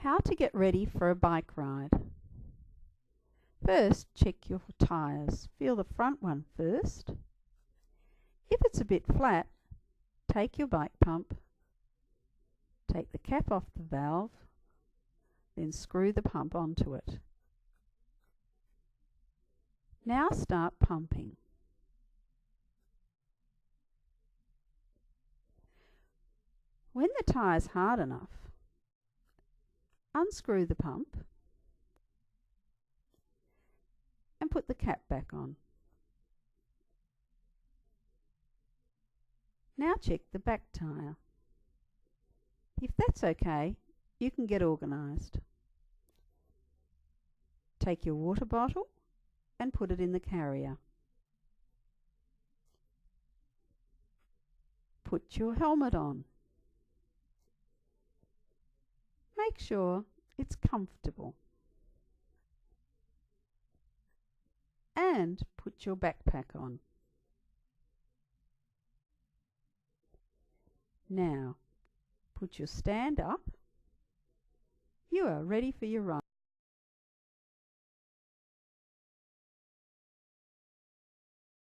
How to get ready for a bike ride. First, check your tyres. Feel the front one first. If it's a bit flat, take your bike pump, take the cap off the valve, then screw the pump onto it. Now start pumping. When the tyre's hard enough, unscrew the pump and put the cap back on. Now check the back tyre. If that's okay, you can get organised. Take your water bottle and put it in the carrier. Put your helmet on. Make sure it's comfortable. And put your backpack on. Now, put your stand up. You are ready for your ride.